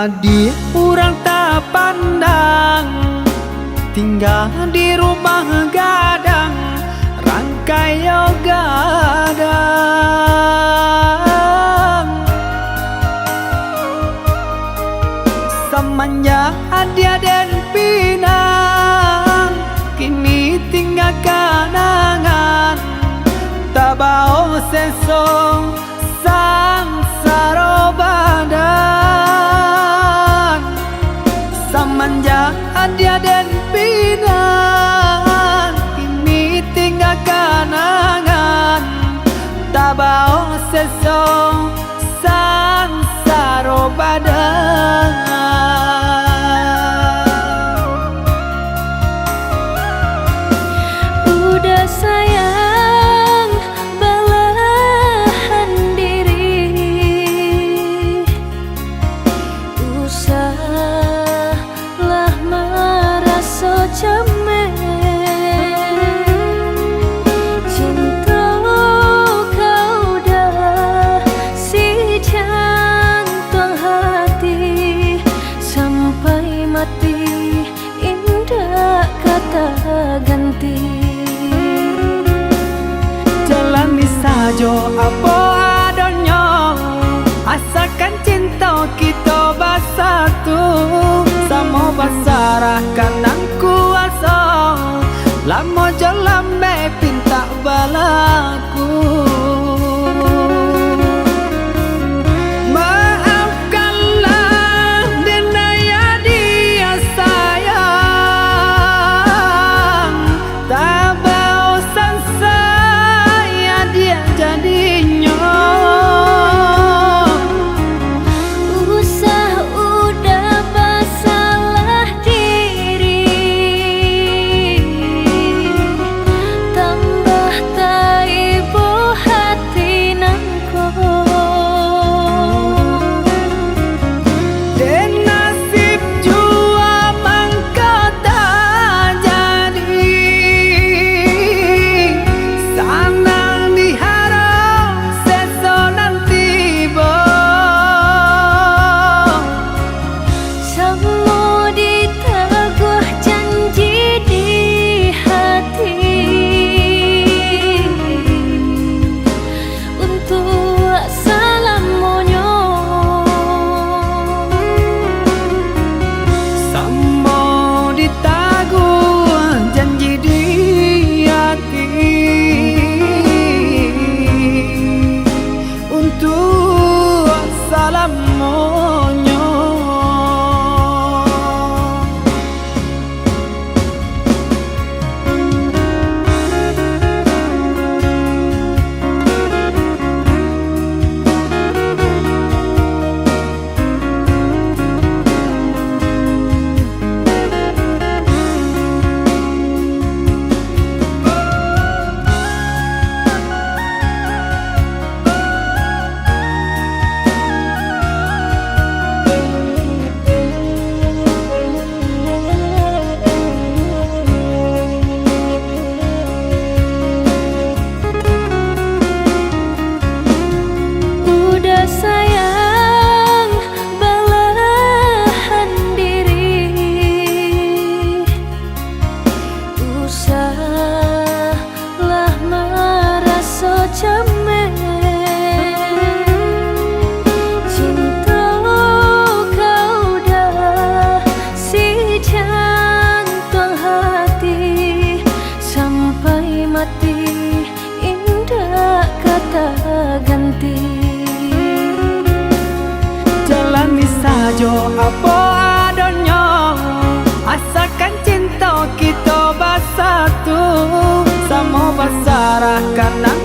Jadi orang tak pandang, tinggal di rumah gadang, rangkai gadang. Semenjak dia dan pinang, kini tinggal kenangan, tak bau sesong sang saro badan. Semenjak dia dan pinang, kini tinggal kenangan, tak bau sesong sang saro badan. Udah sayang belahan diri, usahlah merasa cemen. Cinta kau dah si jantung hati, sampai mati indah kata ganti. Jalani saja apa adanya, asalkan cinta kita bersatu, sama basarahkan nang kuasa, lama jalan pinta balaku. Maafkanlah denaya dia sayang, tak bosan saya dia jadinya. Usah udah bersalah diri, tambah taibu hati nangko. Dan nasib jua mangkau tak jadi, sanang diharap sesonan tiba. Semua diteguh janji di hati, untuk selamanya. Sama ditaguh janji di hati, untuk selamanya. Udah sayang belahan diri, usahlah merasa cemen. Cinta kau dah si jantung hati, sampai mati indah kata ganti. Jalani saja apa adanya, asalkan cinta kita bersatu, sama basarahkan nang